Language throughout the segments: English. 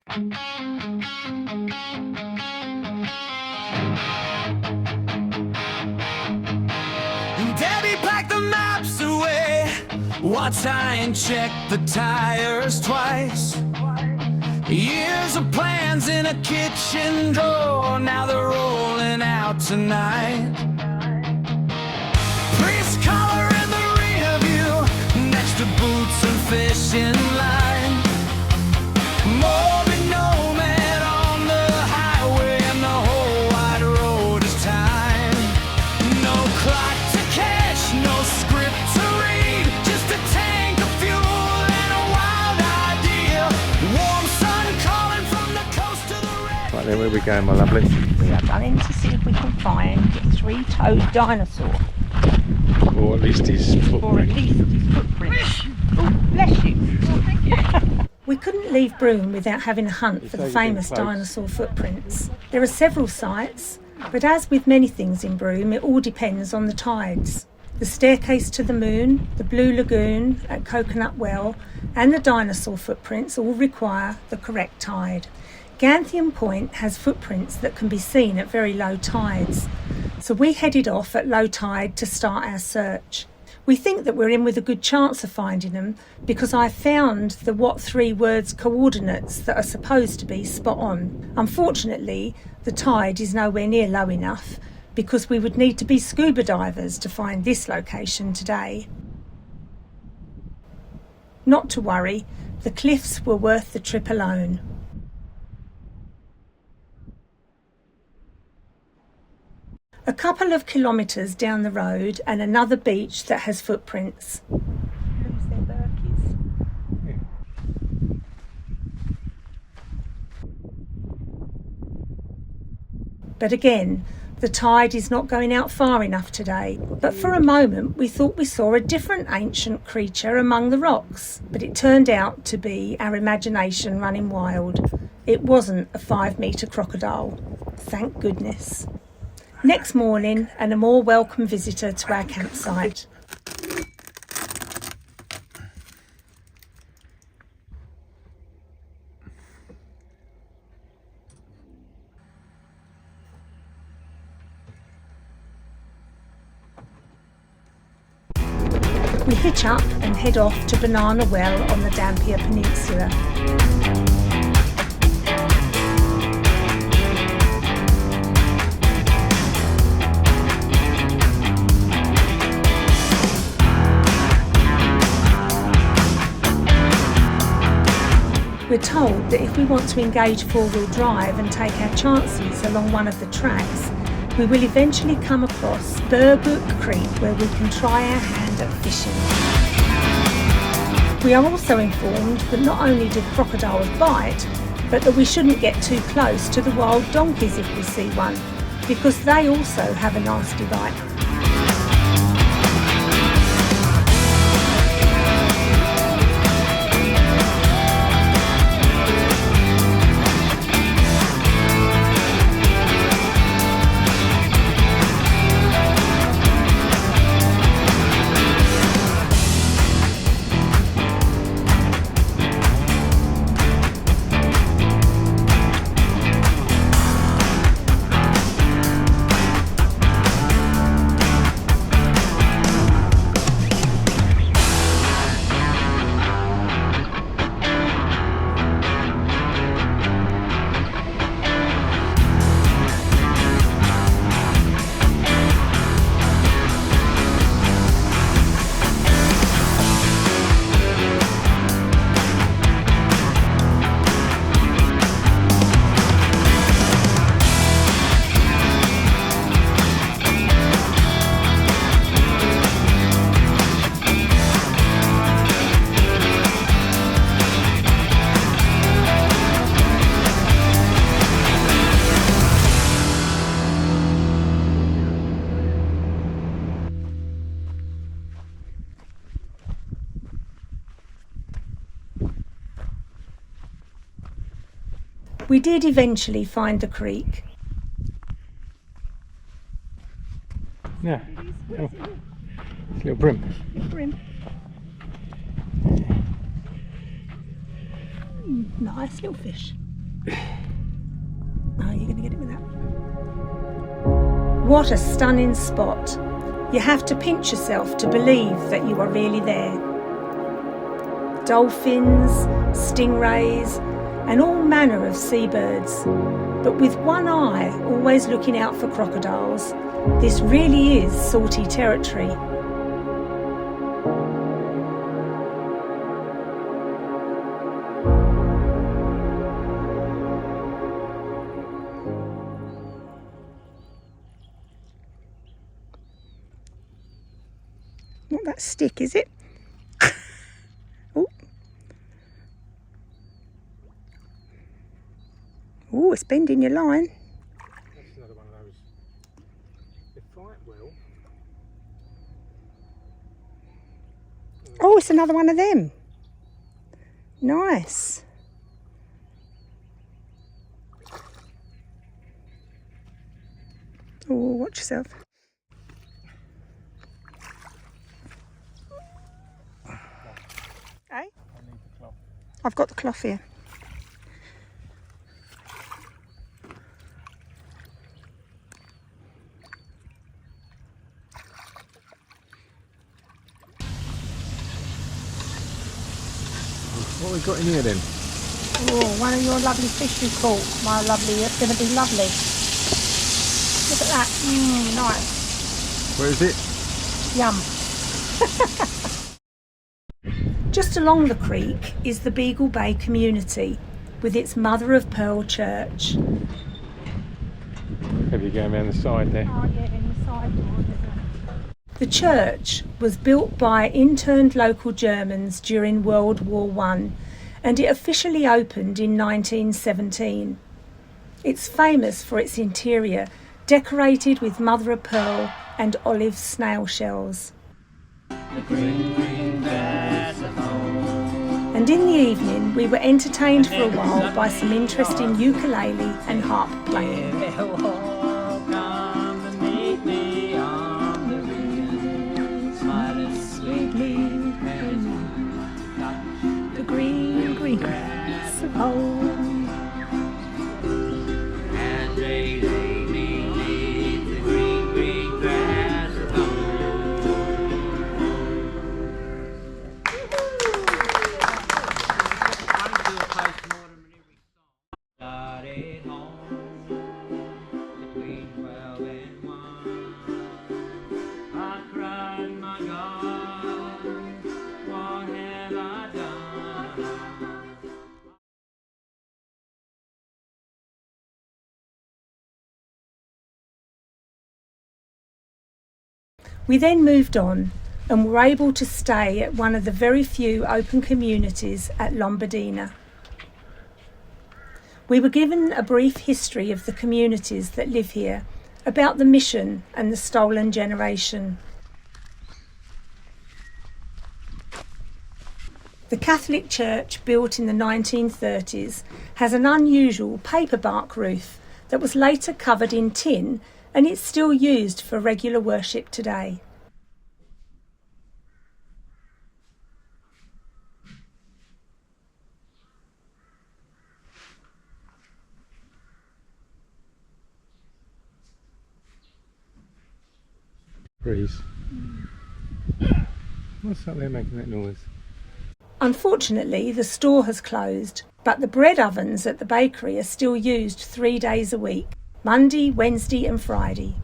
Daddy packed the maps away while tying check the tires twice. Years of plans in a kitchen drawer, now they're rolling out tonight. Priest collar in the rear view, next to boots and fishing line. Morbid nomad on the highway, and the whole wide road is time. No clock to catch, no script to read, just a tank of fuel and a wild idea. Warm sun calling from the coast to the red. Right then, where are we going, my lovely? We are going to see if we can find a three-toed dinosaur. Or at least his footprint. Or at least his footprint. Oh, bless you. Oh, thank you. We couldn't leave Broome without having a hunt for the famous dinosaur footprints. There are several sites, but as with many things in Broome, it all depends on the tides. The staircase to the moon, the Blue Lagoon at Coconut Well, and the dinosaur footprints all require the correct tide. Gantheaume Point has footprints that can be seen at very low tides, so we headed off at low tide to start our search. We think that we're in with a good chance of finding them because I found the what three words coordinates that are supposed to be spot on. Unfortunately, the tide is nowhere near low enough because we would need to be scuba divers to find this location today. Not to worry, the cliffs were worth the trip alone. A couple of kilometres down the road and another beach that has footprints. Who's their Burkies? Yeah. But again, the tide is not going out far enough today. But for a moment we thought we saw a different ancient creature among the rocks. But it turned out to be our imagination running wild. It wasn't a 5-metre crocodile. Thank goodness. Next morning, and a more welcome visitor to our campsite. We hitch up and head off to Banana Well on the Dampier Peninsula. We're told that if we want to engage four-wheel drive and take our chances along one of the tracks, we will eventually come across Burrguk Creek where we can try our hand at fishing. We are also informed that not only do crocodiles bite, but that we shouldn't get too close to the wild donkeys if we see one, because they also have a nasty bite. We did eventually find the creek. Yeah, it's a little brim. Nice little fish. Oh, you're going to get it with that. What a stunning spot. You have to pinch yourself to believe that you are really there. Dolphins, stingrays, and all manner of seabirds. But with one eye always looking out for crocodiles, this really is salty territory. Not that stick, is it? Oh, it's bending your line. That's another one of those. They fight well. Oh, it's another one of them. Nice. Oh, watch yourself. Eh? I need the cloth. I've got the cloth here. What have we got in here then? Oh, one of your lovely fish you caught. My lovely, it's going to be lovely. Look at that. Nice. Where is it? Yum. Just along the creek is the Beagle Bay community with its mother of pearl church. Maybe going around the side there. Oh yeah, in the side door, isn't it? The church was built by interned local Germans during World War I, and it officially opened in 1917. It's famous for its interior, decorated with mother of pearl and olive snail shells. And in the evening we were entertained for a while by some interesting ukulele and harp playing. The green, green grass of home. We then moved on and were able to stay at one of the very few open communities at Lombadina. We were given a brief history of the communities that live here, about the mission and the stolen generation. The Catholic church, built in the 1930s, has an unusual paperbark roof that was later covered in tin, and it's still used for regular worship today. Breeze. What's that there making that noise? Unfortunately, the store has closed, but the bread ovens at the bakery are still used 3 days a week, Monday, Wednesday and Friday.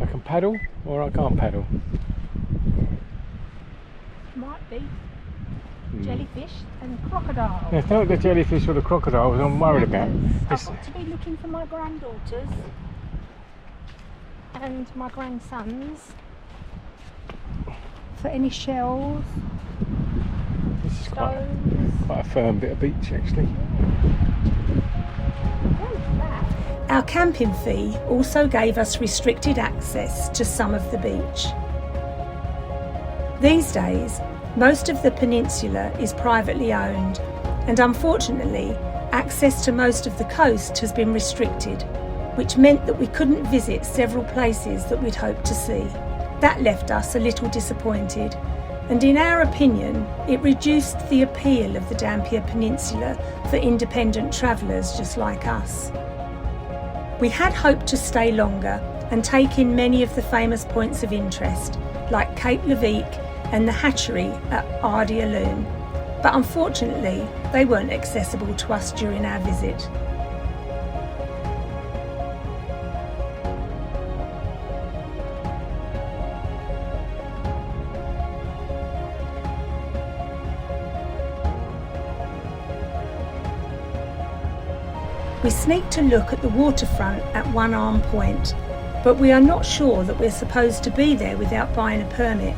I can paddle or I can't paddle? Might be. Jellyfish and crocodile. It's not the jellyfish or the crocodile I was worried about. I've got to be looking for my granddaughters and my grandsons for any shells. This is quite a firm bit of beach actually. Our camping fee also gave us restricted access to some of the beach. These days, most of the peninsula is privately owned, and unfortunately, access to most of the coast has been restricted, which meant that we couldn't visit several places that we'd hoped to see. That left us a little disappointed, and in our opinion, it reduced the appeal of the Dampier Peninsula for independent travellers just like us. We had hoped to stay longer and take in many of the famous points of interest, like Cape Leveque and the hatchery at Ardea Loon, but unfortunately they weren't accessible to us during our visit. We sneaked a look at the waterfront at One Arm Point, but we are not sure that we're supposed to be there without buying a permit.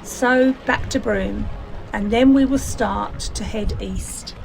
So back to Broome, and then we will start to head east.